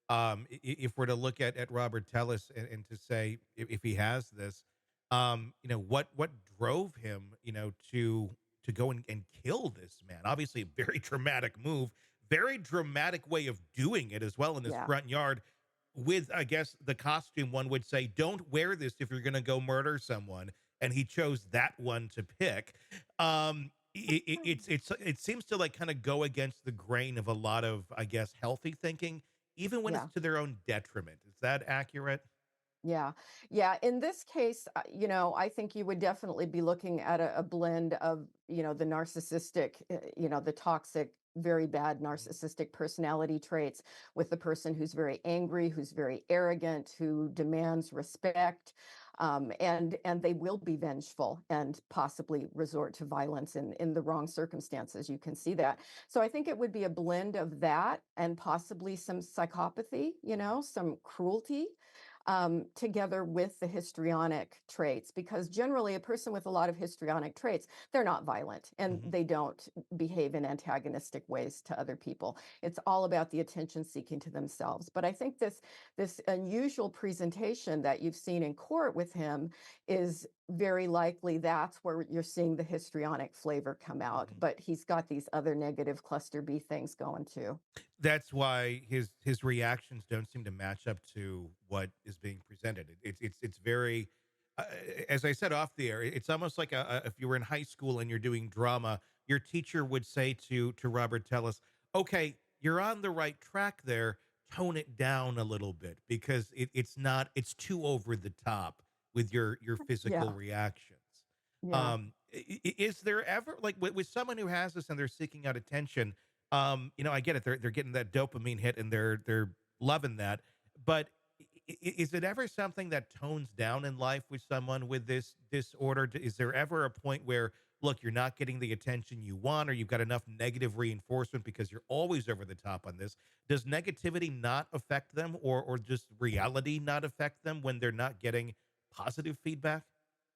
If we're to look at Robert Tellis and to say if he has this, what drove him, to go and kill this man? Obviously, a very dramatic move, very dramatic way of doing it as well in his Yeah. front yard with, I guess, the costume. One would say, don't wear this if you're going to go murder someone. And he chose that one to pick. It seems to like kind of go against the grain of a lot of, I guess, healthy thinking, even when it's Yeah. to their own detriment. Is that accurate? Yeah. Yeah. In this case, I think you would definitely be looking at a blend of, the narcissistic, the toxic, very bad Mhm. narcissistic personality traits with the person who's very angry, who's very arrogant, who demands respect, and they will be vengeful and possibly resort to violence in the wrong circumstances. You can see that. So I think it would be a blend of that and possibly some psychopathy, some cruelty, together with the histrionic traits, because generally a person with a lot of histrionic traits, they're not violent and Mhm. they don't behave in antagonistic ways to other people. It's all about the attention seeking to themselves. But I think this unusual presentation that you've seen in court with him is very likely that's where you're seeing the histrionic flavor come out. Mhm. But he's got these other negative cluster B things going too. That's why his reactions don't seem to match up to what is being presented. It's very, uh, as I said off the air, it's almost like if you were in high school and you're doing drama, your teacher would say to Robert Tellis, "Okay, you're on the right track there. Tone it down a little bit because it's too over the top with your physical Yeah. reactions." Yeah. Is there ever like with someone who has this and they're seeking out attention? I get it. They're getting that dopamine hit and they're loving that. But is it ever something that tones down in life with someone with this disorder? Is there ever a point where, look, you're not getting the attention you want, or you've got enough negative reinforcement because you're always over the top on this? Does negativity not affect them, or just reality not affect them when they're not getting positive feedback?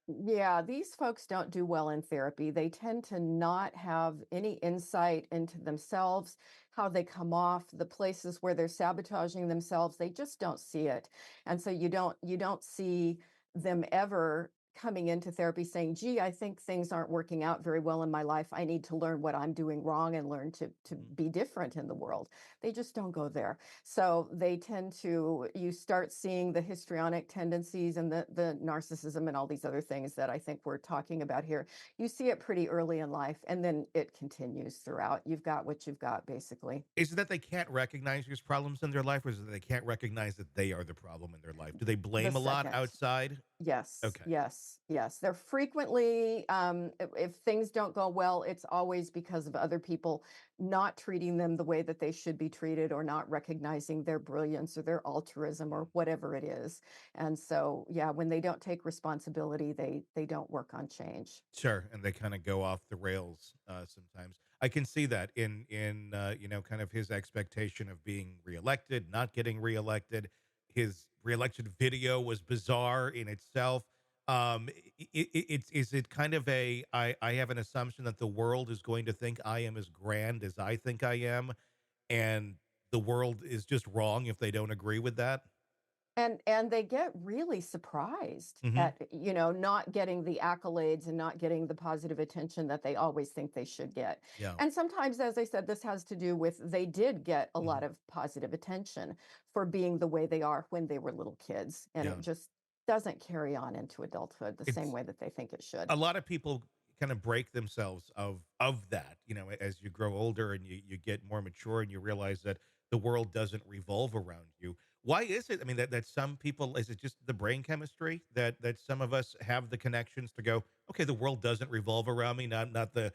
Yeah, these folks don't do well in therapy. They tend to not have any insight into themselves, how they come off, the places where they're sabotaging themselves. They just don't see it. And so you don't see them ever coming into therapy saying, "Gee, I think things aren't working out very well in my life. I need to learn what I'm doing wrong and learn to Mhm. be different in the world." They just don't go there. So they tend to, you start seeing the histrionic tendencies and the narcissism and all these other things that I think we're talking about here. You see it pretty early in life and then it continues throughout. You've got what you've got, basically. Is it that they can't recognize there's problems in their life, or is it that they can't recognize that they are the problem in their life? Do they The blame a lot second. outside? Yes, Okay. yes, yes. They're frequently, if things don't go well, it's always because of other people not treating them the way that they should be treated or not recognizing their brilliance or their altruism or Mm. whatever it is. And so, yeah, when they don't take responsibility, they don't work on change. Sure, and they kinda go off the rails, sometimes. I can see that in kind of his expectation of being reelected, not getting reelected. His reelection video was bizarre in itself. It's is it kind of I have an assumption that the world is going to think I am as grand as I think I am, and the world is just wrong if they don't agree with that? And they get really surprised Mhm. at, not getting the accolades and not getting the positive attention that they always think they should get. Yeah. And sometimes, as I said, this has to do with they did get a lot Mhm. of positive attention for being the way they are when they were little kids, and it Yeah. just doesn't carry on into adulthood the same It's way that they think it should. a lot of people kind of break themselves of that, as you grow older and you get more mature and you realize that the world doesn't revolve around you. Why is it? I mean, that some people, is it just the brain chemistry that some of us have the connections to go, okay, the world doesn't revolve around me, not the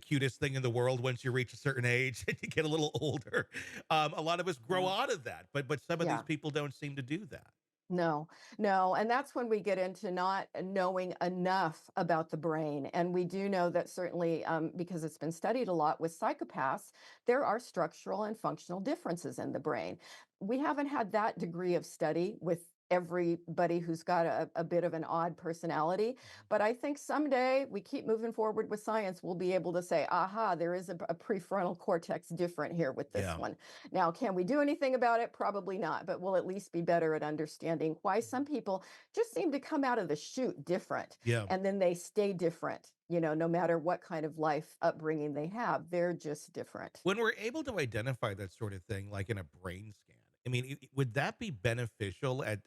cutest thing in the world once you reach a certain age and you get a little older. A lot of us grow Yeah. out of that, but some of these Yeah. people don't seem to do that. No, no, and that's when we get into not knowing enough about the brain. And we do know that certainly, because it's been studied a lot with psychopaths, there are structural and functional differences in the brain. We haven't had that degree of study with everybody who's got a bit of an odd personality. Mhm. But I think someday we keep moving forward with science, we'll be able to say, aha, there is a prefrontal cortex different here with this Yeah. one. Now, can we do anything about it? Probably not, but we'll at least be better at understanding why Mhm. some people just seem to come out of the chute different, Yeah. and then they stay different, no matter what kind of life upbringing they have, they're just different. When we're able to identify that sort of thing, like in a brain scan, I mean, would that be beneficial at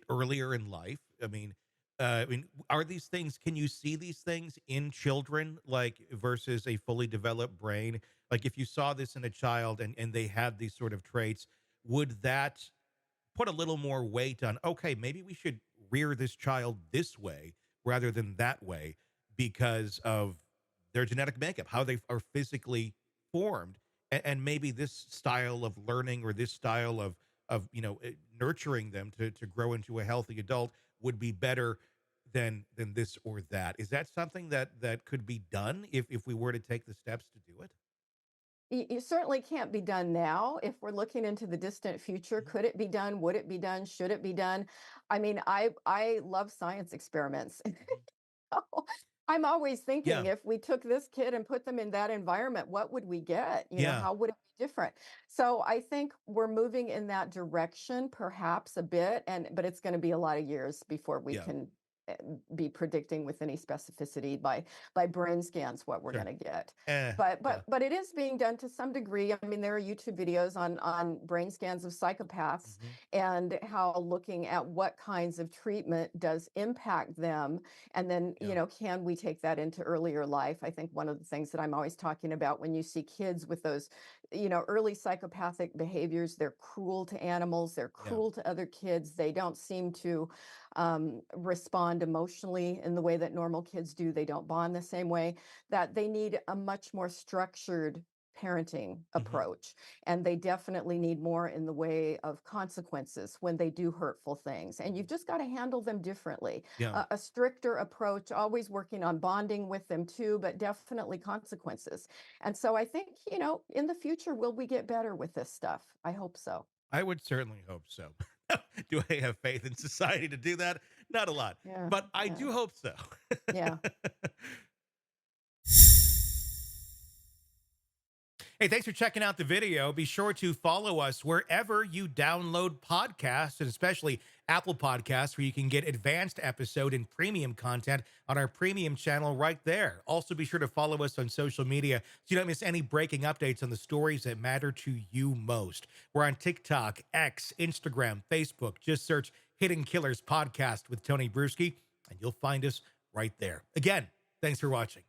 earlier in life? Are these things? Can you see these things in children, like versus a fully developed brain? Like, if you saw this in a child and they had these sort of traits, would that put a little more weight on, okay, maybe we should rear this child this way rather than that way because of their genetic makeup, how they are physically formed, and maybe this style of learning or this style of nurturing them to grow into a healthy adult would be better than this or that. Is that something that could be done if we were to take the steps to do it? It certainly can't be done now. If we're looking into the distant future, Mhm. could it be done? Would it be done? Should it be done? I mean, I love science experiments. Mhm. I'm always thinking, Yeah. if we took this kid and put them in that environment, what would we get? Yeah. How would it be different? So I think we're moving in that direction, perhaps a bit, but it's going to be a lot of years before we Yeah. can uh, be predicting with any specificity by brain scans what we're Sure. going to get. Eh. But Yeah. but but it is being done to some degree. I mean, there are YouTube videos on brain scans of psychopaths, Mhm. and how looking at what kinds of treatment does impact them, and then, Yeah. can we take that into earlier life? I think one of the things that I'm always talking about, when you see kids with those, early psychopathic behaviors, they're cruel to animals, they're Yeah. cruel to other kids, they don't seem to respond emotionally in the way that normal kids do, they don't bond the same way, that they need a much more structured parenting Mhm. approach. And they definitely need more in the way of consequences when they do hurtful things. And Mhm. you've just got to handle them differently. Yeah. A stricter approach, always working on bonding with them too, but definitely consequences. And so I think, in the future, will we get better with this stuff? I hope so. I would certainly hope so. Do I have faith in society to do that? Not a lot, Yeah. but I Yeah. do hope so. Yeah. Hey, thanks for checking out the video. Be sure to follow us wherever you download podcasts, and especially Apple Podcasts, where you can get advanced episode and premium content on our premium channel right there. Also, be sure to follow us on social media so you don't miss any breaking updates on the stories that matter to you most. We're on TikTok, X, Instagram, Facebook. Just search Hidden Killers Podcast with Tony Brueski, and you'll find us right there. Again, thanks for watching.